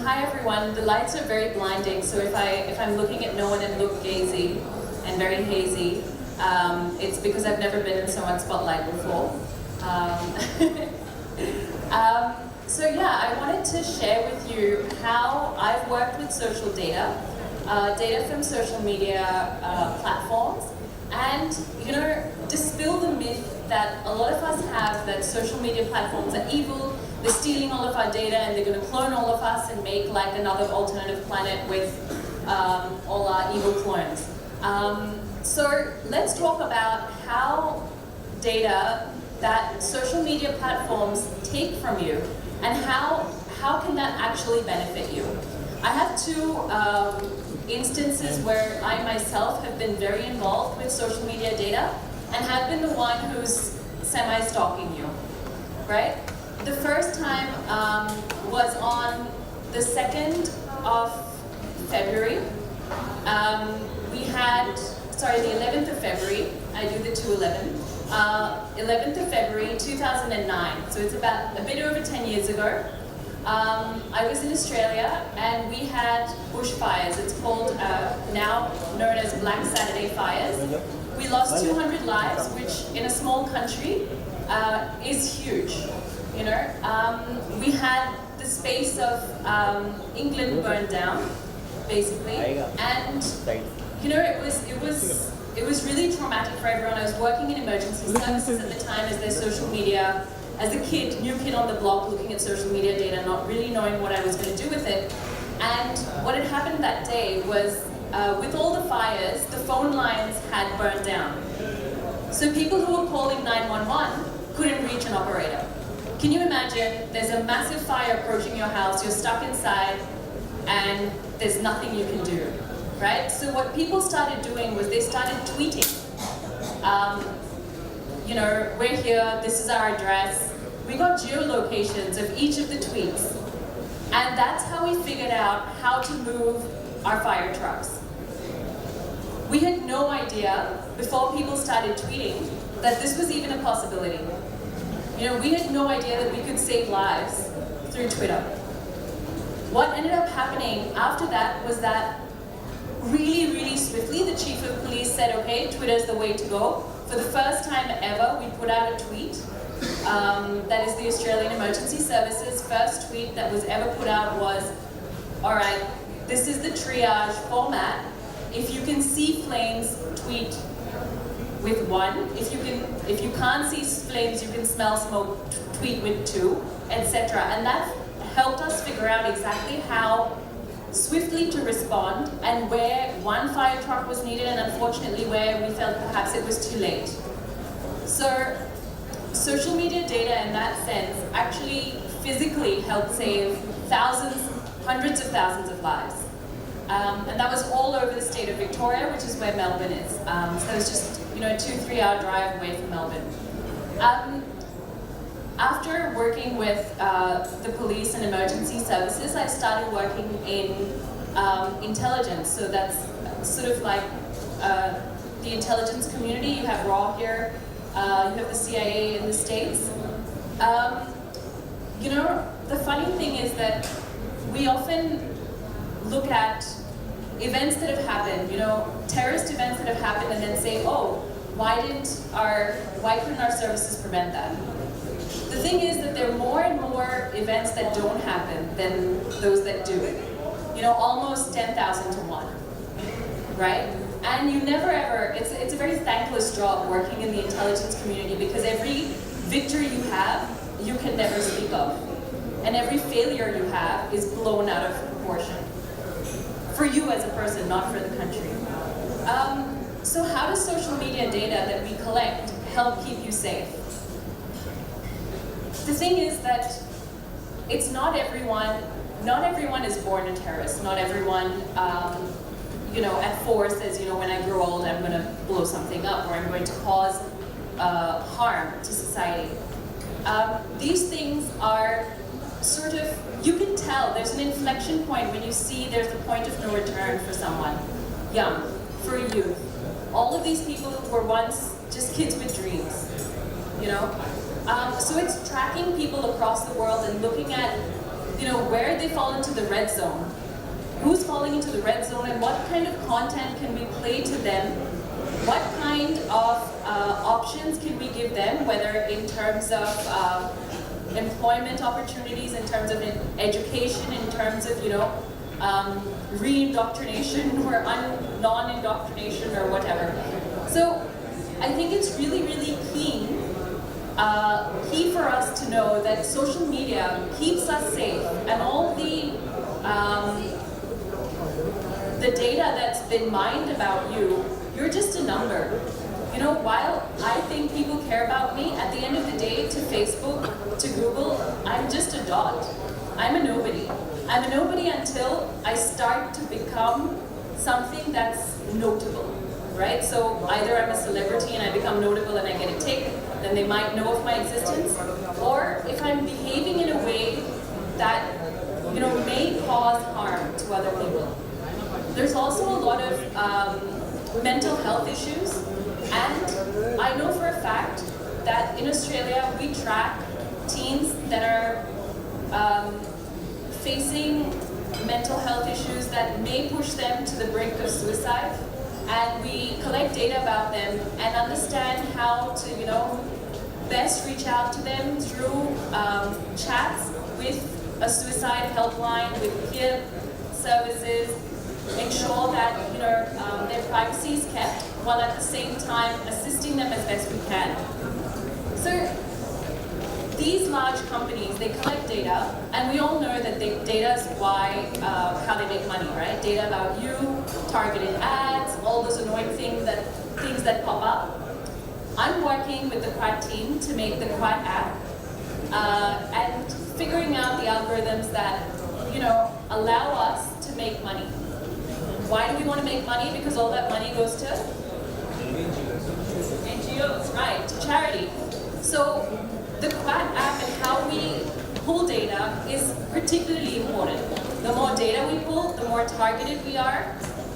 Hi everyone. The lights are very blinding, so if I'm looking at no one and look gazy and very hazy, it's because I've never been in someone's spotlight before. So yeah, I wanted to share with you how I've worked with social data, data from social media platforms, and dispel the myth that a lot of us have that social media platforms are evil. They're stealing all of our data and they're going to clone all of us and make like another alternative planet with all our evil clones. So let's talk about how data that social media platforms take from you and how can that actually benefit you. I have two instances where I myself have been very involved with social media data and have been the one who's semi-stalking you, right? The first time was on the 2nd of February. The 11th of February, I do the 2/11. 11th of February 2009, so it's about a bit over 10 years ago. I was in Australia and we had bushfires. It's called, now known as Black Saturday fires. We lost 200 lives, which in a small country is huge. We had the space of England burned down, basically, and it was really traumatic for everyone. I was working in emergency services at the time as their social media, as a kid, new kid on the block, looking at social media data, not really knowing what I was going to do with it. And what had happened that day was, with all the fires, the phone lines had burned down. So people who were calling 911 couldn't reach an operator. Can you imagine, there's a massive fire approaching your house, you're stuck inside, and there's nothing you can do, right? So what people started doing was they started tweeting. We're here, this is our address. We got geolocations of each of the tweets. And that's how we figured out how to move our fire trucks. We had no idea, before people started tweeting, that this was even a possibility. We had no idea that we could save lives through Twitter. What ended up happening after that was that really, really swiftly, the chief of police said, okay, Twitter's the way to go. For the first time ever, we put out a tweet. That is the Australian Emergency Services first tweet that was ever put out was, all right, this is the triage format. If you can see flames, tweet with 1. If you can't see flames, you can smell smoke, tweet with 2, etc. And that helped us figure out exactly how swiftly to respond and where one fire truck was needed and unfortunately where we felt perhaps it was too late. So social media data in that sense actually physically helped save thousands, hundreds of thousands of lives. And that was all over the state of Victoria, which is where Melbourne is. So it was just a 2-3 hour drive away from Melbourne. After working with the police and emergency services, I started working in intelligence. So that's sort of like the intelligence community. You have RAW here, you have the CIA in the States. The funny thing is that we often look at events that have happened, terrorist events that have happened, and then say, oh, why couldn't our services prevent that? The thing is that there are more and more events that don't happen than those that do. Almost 10,000 to 1, right? And you never ever, it's a very thankless job working in the intelligence community because every victory you have, you can never speak of. And every failure you have is blown out of proportion. For you as a person, not for the country. So how does social media data that we collect help keep you safe? The thing is that it's not everyone is born a terrorist. Not everyone, at 4 says, when I grow old, I'm going to blow something up or I'm going to cause harm to society. These things are sort of, you can tell there's an inflection point when you see there's a point of no return for someone young, for a youth. All of these people were once just kids with dreams, So it's tracking people across the world and looking at, where they fall into the red zone. Who's falling into the red zone and what kind of content can we play to them? What kind of options can we give them, whether in terms of employment opportunities, in terms of education, in terms of, re-indoctrination or non-indoctrination or whatever. So I think it's really, really key for us to know that social media keeps us safe, and all the data that's been mined about you, you're just a number. While I think people care about me, at the end of the day, to Facebook, to Google, I'm just a dot. I'm a nobody. I'm a nobody until I start to become something that's notable, right? So either I'm a celebrity and I become notable and I get a tick, then they might know of my existence, or if I'm behaving in a way that, may cause harm to other people. There's also a lot of mental health issues, and I know for a fact that in Australia we track teens that are facing mental health issues that may push them to the brink of suicide, and we collect data about them and understand how to, best reach out to them through chats with a suicide helpline, with peer services, ensure that their privacy is kept, while at the same time assisting them as best we can. So these large companies, they collect data, and we all know that data is how they make money, right? Data about you, targeted ads, all those annoying things that pop up. I'm working with the CWAT team to make the CWAT app, and figuring out the algorithms that allow us to make money. Why do we want to make money? Because all that money goes to NGOs, right, to charity. So the CWAT app and how we pull data is particularly important. The more data we pull, the more targeted we are,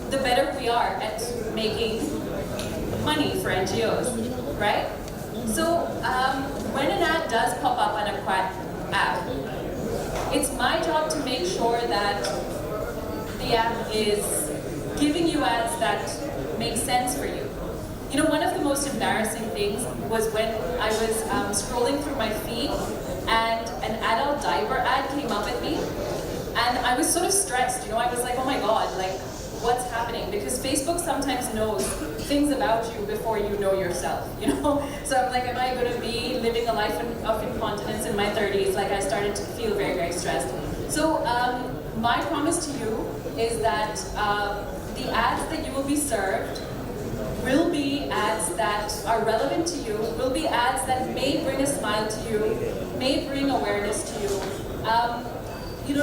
the better we are at making money for NGOs, right? So when an ad does pop up on a CWAT app, it's my job to make sure that the app is giving you ads that make sense for you. One of the most embarrassing things was when I was scrolling through my feed and an adult diaper ad came up at me, and I was sort of stressed. I was like, oh my god, what's happening? Because Facebook sometimes knows things about you before you know yourself, So I'm like, am I going to be living a life of incontinence in my 30s? I started to feel very, very stressed. So my promise to you is that the ads that you will be served will be ads that are relevant to you, will be ads that may bring a smile to you, may bring awareness to you.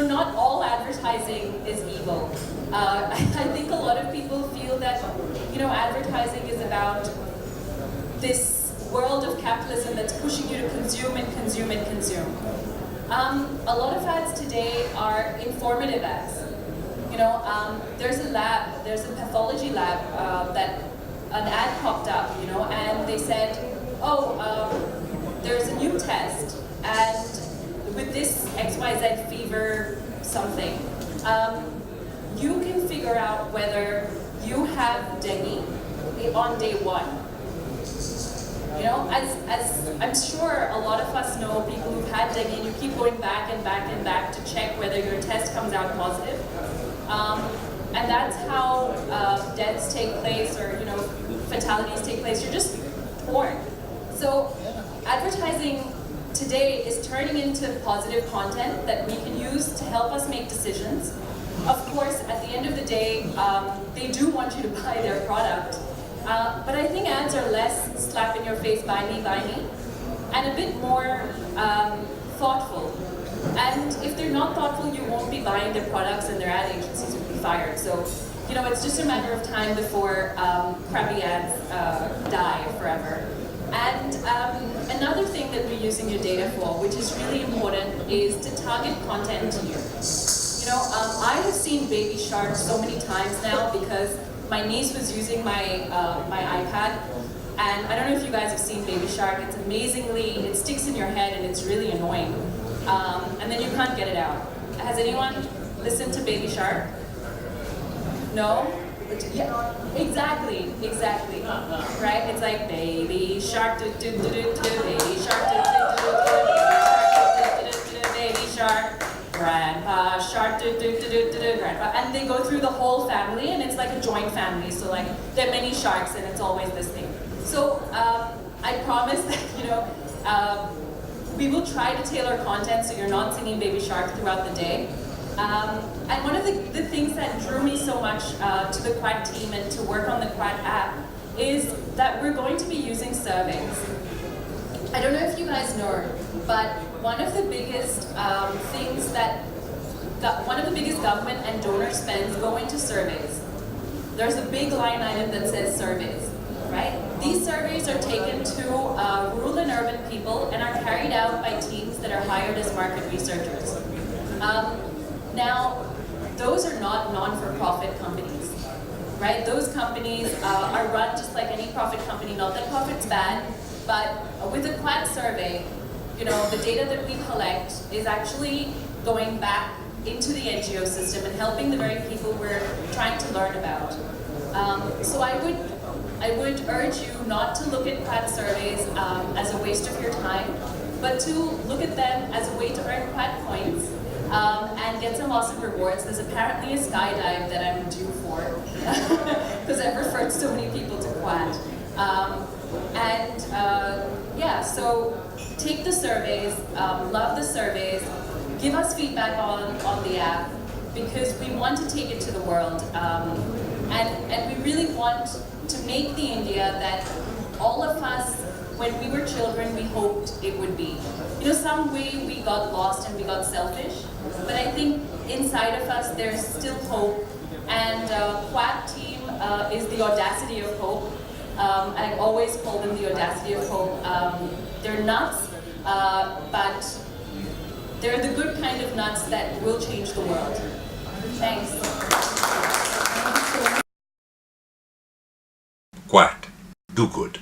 Not all advertising is evil. I think a lot of people feel that, advertising is about this world of capitalism that's pushing you to consume and consume and consume. A lot of ads today are informative ads. There's a pathology lab that an ad popped up, and they said, there's a new test, and with this XYZ fever something, you can figure out whether you have dengue on day one. As I'm sure a lot of us know people who've had dengue, and you keep going back and back and back to check whether your test comes out positive. And that's how deaths take place, or fatalities take place. You're just torn. So advertising today is turning into positive content that we can use to help us make decisions. Of course, at the end of the day, they do want you to buy their product. But I think ads are less slap in your face, buy me, and a bit more thoughtful. And if they're not thoughtful, you won't be buying their products, and their ad agencies will be fired. So, it's just a matter of time before crappy ads die forever. And another thing that we're using your data for, which is really important, is to target content to you. I have seen Baby Shark so many times now because my niece was using my iPad, And I don't know if you guys have seen Baby Shark. It's amazingly, it sticks in your head and it's really annoying. And then you can't get it out. Has anyone listened to Baby Shark? No? Yeah, exactly. Right? It's like Baby Shark, do do do do do, Baby Shark, do do do do do, Baby Shark, Grandpa Shark, do do do do do, Grandpa. And they go through the whole family, and it's like a joint family. So like there are many sharks, and it's always this thing. So I promise that we will try to tailor content so you're not singing Baby Shark throughout the day. And one of the things that drew me so much to the CWAT team and to work on the CWAT app is that we're going to be using surveys. I don't know if you guys know, but one of the biggest things one of the biggest government and donor spends go into surveys. There's a big line item that says surveys, right? These surveys are taken to rural and urban people and are carried out by teams that are hired as market researchers. Now, those are not non-for-profit companies, right? Those companies are run just like any profit company. Not that profit's bad, but with a CWAT survey, the data that we collect is actually going back into the NGO system and helping the very people we're trying to learn about. So I would urge you not to look at CWAT surveys as a waste of your time, but to look at them as a way to earn CWAT points and get some awesome rewards. There's apparently a skydive that I'm due for because I've referred so many people to CWAT. Yeah, so take the surveys, love the surveys, give us feedback on the app because we want to take it to the world. And we really want to make the India that all of us, when we were children, we hoped it would be. Some way we got lost and we got selfish, but I think inside of us there's still hope, and CWAT team is the audacity of hope. I always call them the audacity of hope. They're nuts, but they're the good kind of nuts that will change the world. Thanks. CWAT. Do good.